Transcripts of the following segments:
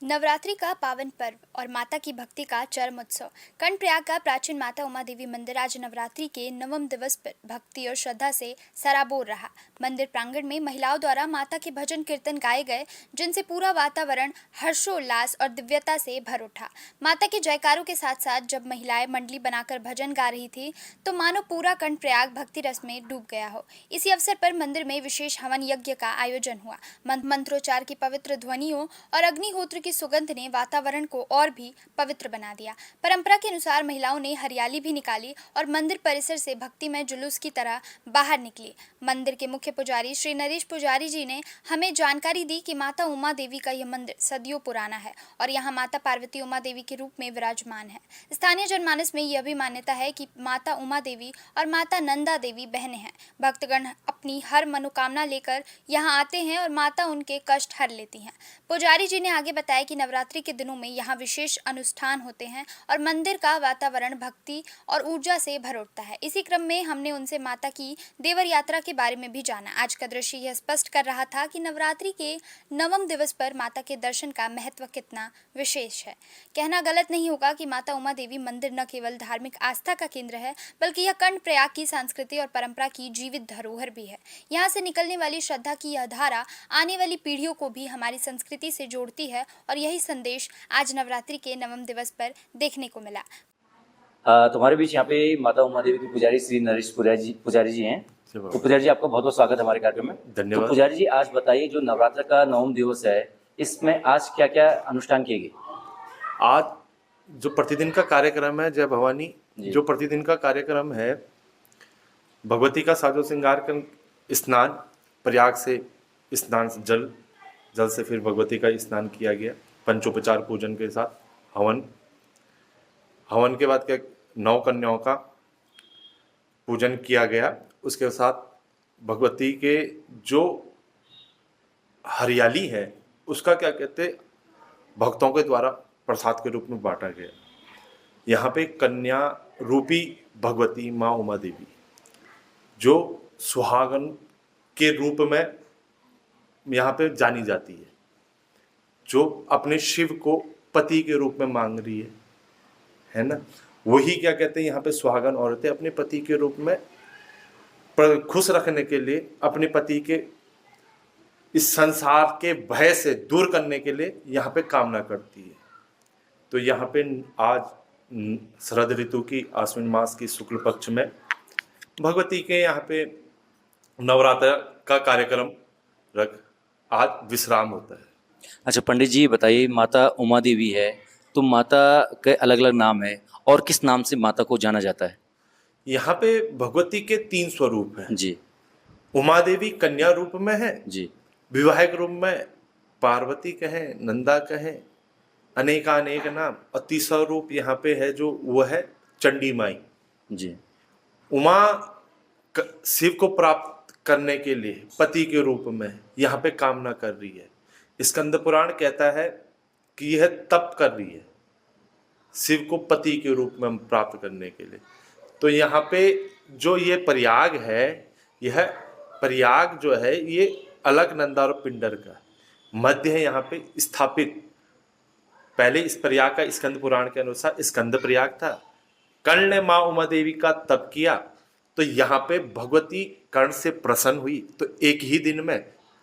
नवरात्रि का पावन पर्व और माता की भक्ति का चरम उत्सव कर्णप्रयाग का प्राचीन माता उमा देवी मंदिर आज नवरात्रि के नवम दिवस पर भक्ति और श्रद्धा से सराबोर रहा। मंदिर प्रांगण में महिलाओं द्वारा माता के भजन कीर्तन गाए गए, जिनसे पूरा वातावरण हर्षोल्लास और दिव्यता से भर उठा। माता के जयकारों के साथ साथ जब महिलाएं मंडली बनाकर भजन गा रही थी तो मानो पूरा कर्णप्रयाग भक्ति रस में डूब गया हो। इसी अवसर पर मंदिर में विशेष हवन यज्ञ का आयोजन हुआ। मंत्रोच्चार की पवित्र ध्वनियों और अग्निहोत्र की सुगंध ने वातावरण को और भी पवित्र बना दिया। परंपरा के अनुसार महिलाओं ने हरियाली भी निकाली और मंदिर परिसर से भक्तिमय जुलूस की तरह बाहर निकली। मंदिर के मुख्य पुजारी श्री नरेश पुजारी जी ने हमें जानकारी दी कि माता उमा देवी का यह मंदिर सदियों पुराना है और यहाँ माता पार्वती उमा देवी के रूप में विराजमान है। स्थानीय जनमानस में यह भी मान्यता है कि माता उमा देवी और माता नंदा देवी बहनें हैं। भक्तगण अपनी हर मनोकामना लेकर यहाँ आते हैं और माता उनके कष्ट हर लेती हैं। पुजारी जी ने आगे बताया कि नवरात्रि के दिनों में यहाँ विशेष अनुष्ठान होते हैं और मंदिर का वातावरण भक्ति और ऊर्जा से भर उठता है। इसी क्रम में हमने उनसे माता की देवर यात्रा के बारे में भी जाना। आज का दृश्य यह स्पष्ट कर रहा था कि नवरात्रि के नवम दिवस पर माता के दर्शन का महत्व कितना विशेष है। कहना गलत नहीं होगा कि माता उमा देवी मंदिर न केवल धार्मिक आस्था का केंद्र है, बल्कि यह कर्णप्रयाग की संस्कृति और परंपरा की जीवित धरोहर भी है। यहाँ से निकलने वाली श्रद्धा की यह धारा आने वाली पीढ़ियों को भी हमारी संस्कृति से जोड़ती है और यही संदेश आज नवरात्रि के नवम दिवस पर देखने को मिला। तुम्हारे बीच यहाँ पे माता उमा देवी के पुजारी श्री नरेश पुजारी जी हैं। तो पुजारी जी, आपका बहुत बहुत स्वागत है हमारे कार्यक्रम में। धन्यवाद। तो पुजारी जी, आज बताइए, जो नवरात्र का नवम दिवस है, इसमें आज क्या क्या अनुष्ठान किए गए? आज जो प्रतिदिन का कार्यक्रम है जय भवानी, जो प्रतिदिन का कार्यक्रम है, भगवती का साजो श्रृंगार का स्नान, प्रयाग से स्नान, जल से फिर भगवती का स्नान किया गया पंचोपचार पूजन के साथ। हवन के बाद क्या, 9 कन्याओं का पूजन किया गया। उसके साथ भगवती के जो हरियाली है उसका क्या कहते, भक्तों के द्वारा प्रसाद के रूप में बांटा गया। यहाँ पे कन्या रूपी भगवती माँ उमा देवी जो सुहागन के रूप में यहाँ पे जानी जाती है, जो अपने शिव को पति के रूप में मांग रही है ना। वही क्या कहते हैं, यहाँ पे सुहागन औरतें अपने पति के रूप में खुश रखने के लिए, अपने पति के इस संसार के भय से दूर करने के लिए यहाँ पे कामना करती है। तो यहाँ पे आज शरद ऋतु की आश्विन मास की शुक्ल पक्ष में भगवती के यहाँ पे नवरात्र का कार्यक्रम आज विश्राम होता है। अच्छा पंडित जी, बताइए, माता उमा देवी है तो माता के अलग अलग नाम है, और किस नाम से माता को जाना जाता है? यहाँ पे भगवती के 3 स्वरूप हैं जी। उमा देवी कन्या रूप में है जी। विवाहिक रूप में पार्वती कहें, नंदा कहें, अनेकानेक नाम। और तीसरा रूप यहाँ पे है जो वो है चंडी माई जी। उमा शिव को प्राप्त करने के लिए पति के रूप में यहाँ पे कामना कर रही है। स्कंद पुराण कहता है कि यह तप कर रही है शिव को पति के रूप में प्राप्त करने के लिए। तो यहाँ पे जो ये प्रयाग है, यह प्रयाग जो है ये अलकनंदा और पिंडर का मध्य है यहाँ पे स्थापित। पहले इस प्रयाग का स्कंद पुराण के अनुसार स्कंद प्रयाग था। कर्ण ने माँ उमा देवी का तप किया तो यहाँ पे भगवती कर्ण से प्रसन्न हुई, तो एक ही दिन में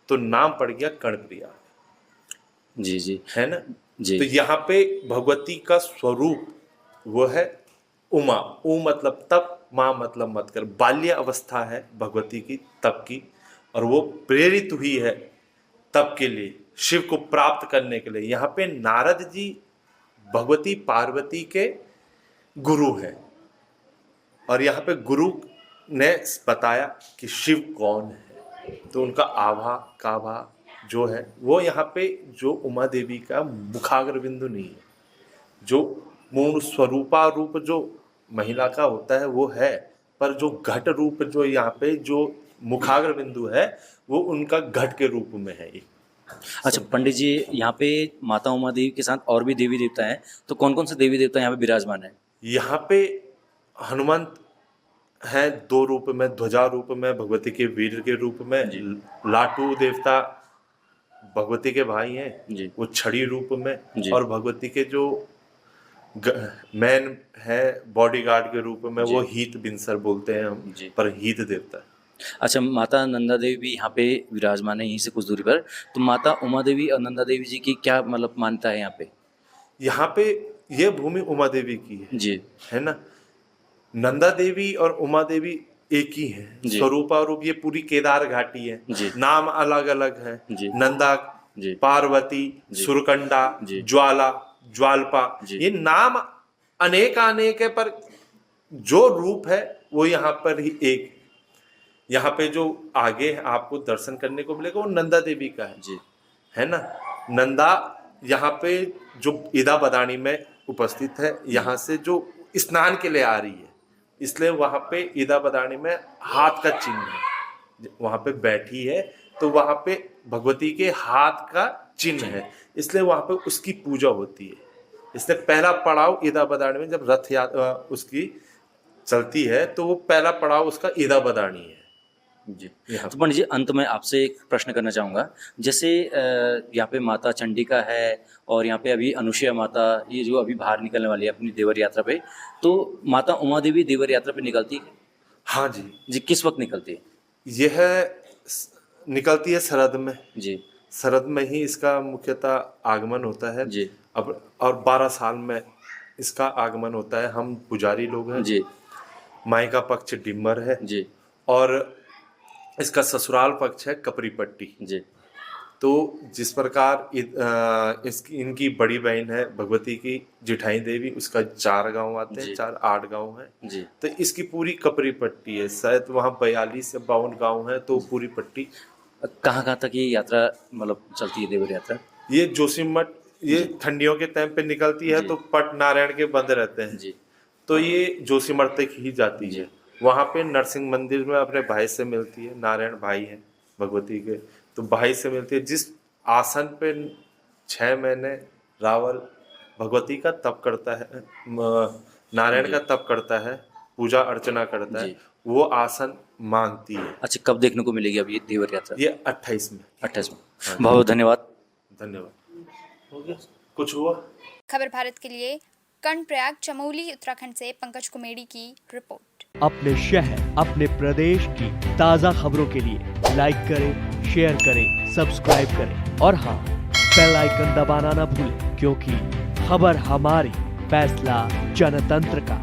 तो नाम पड़ गया कर्ण प्रयाग। जी जी, है ना जी। तो यहाँ पे भगवती का स्वरूप वो है उमा। ऊ मतलब तप, माँ मतलब मत कर। बाल्य अवस्था है भगवती की तप की, और वो प्रेरित हुई है तप के लिए, शिव को प्राप्त करने के लिए। यहाँ पे नारद जी भगवती पार्वती के गुरु हैं, और यहाँ पे गुरु ने बताया कि शिव कौन है। तो उनका आभा काभा जो है वो यहाँ पे जो उमा देवी का मुखाग्र बिंदु नहीं है, जो मूल स्वरूपा रूप जो महिला का होता है वो है, पर जो घट रूप जो यहाँ पे जो मुखाग्र बिंदु है वो उनका घट के रूप में है। अच्छा पंडित जी, यहाँ पे माता उमा देवी के साथ और भी देवी देवता हैं, तो कौन कौन से देवी देवता यहाँ पे विराजमान है? यहाँ पे हनुमंत है 2 रूप में, ध्वजा रूप में, भगवती के वीर के रूप में, लाटू देवता भगवती के भाई हैं जी वो छड़ी रूप में, जी। और भगवती के जो मैन है बॉडीगार्ड के रूप में जी। वो हीत बिनसर बोलते हैं हम, जी। पर हीत देवता है। अच्छा, माता नंदा देवी भी यहाँ पे विराजमान है, यहीं से कुछ दूरी पर। तो माता उमा देवी और नंदा देवी जी की क्या मतलब मान्यता है यहाँ पे? यहाँ पे ये भूमि उमा देवी की जी है ना। नंदा देवी और उमा देवी एक ही है, जी। स्वरूपा रूप ये पूरी केदार घाटी है, जी। नाम अलग अलग है। जी। नंदा, जी। पार्वती, जी। सुरकंडा, जी। ज्वाला, ज्वालपा, जी। ये नाम अनेक है, पर जो रूप है वो यहाँ पर ही एक। यहाँ पे जो आगे आपको दर्शन करने को मिलेगा वो नंदा देवी का जी है ना। नंदा यहाँ पे जो ईदा बदानी में उपस्थित है, यहाँ से जो स्नान के लिए आ रही है, इसलिए वहाँ पे ईदा बदानी में हाथ का चिन्ह है, वहाँ पे बैठी है तो वहाँ पे भगवती के हाथ का चिन्ह है, इसलिए वहाँ पे उसकी पूजा होती है। इसलिए पहला पड़ाव ईदा बदानी में जब रथ यात्रा उसकी चलती है तो वो पहला पड़ाव उसका ईदा बदानी है। जी। यहाँ तो पंडित जी, अंत में आपसे एक प्रश्न करना चाहूँगा। जैसे यहाँ पे माता चंडिका है और यहाँ पे अभी अनुसुईया माता, ये जो अभी बाहर निकलने वाली है अपनी देवर यात्रा पे, तो माता उमा देवी देवर यात्रा पे निकलती है? हाँ जी, जी, किस वक्त निकलती है? यह निकलती है शरद में। जी शरद में ही इसका मुख्यतः आगमन होता है। जी अब और 12 साल में इसका आगमन होता है। हम पुजारी लोग हैं। जी माई का पक्ष डिम्बर है जी और इसका ससुराल पक्ष है कपरीपट्टी। जी तो जिस प्रकार इनकी बड़ी बहन है भगवती की जिठाई देवी, उसका 4 गांव आते हैं, जी। 8 गांव हैं। जी। तो इसकी पूरी कपरी पट्टी है, शायद वहाँ 42 से 52 गांव है, तो पूरी पट्टी। कहाँ तक ये यात्रा मतलब चलती है, देवर यात्रा? ये जोशीमठ, ये ठंडियों के टाइम पे निकलती है जी। तो पट नारायण के बंद रहते हैं, जी तो ये जोशीमठ तक ही जाती जी। है। वहाँ पे नरसिंह मंदिर में अपने भाई से मिलती है, नारायण भाई हैं भगवती के, तो भाई से मिलती है। जिस आसन पे 6 महीने रावल भगवती का तप करता है, नारायण का तप करता है, पूजा अर्चना करता है, जी। वो आसन मांगती है। अच्छा, कब देखने को मिलेगी अब ये देवर यात्रा? ये 28 में। 28 में। हाँ। बहुत बहुत धन्यवाद। धन्यवाद। हो गया, कुछ हुआ? खबर भारत के लिए कर्णप्रयाग चमोली उत्तराखंड से पंकज कुमेड़ी की रिपोर्ट। अपने शहर, अपने प्रदेश की ताज़ा खबरों के लिए लाइक करें, शेयर करें, सब्सक्राइब करें और हाँ, बेल आइकन दबाना ना भूलें, क्योंकि खबर हमारी, फैसला जनतंत्र का।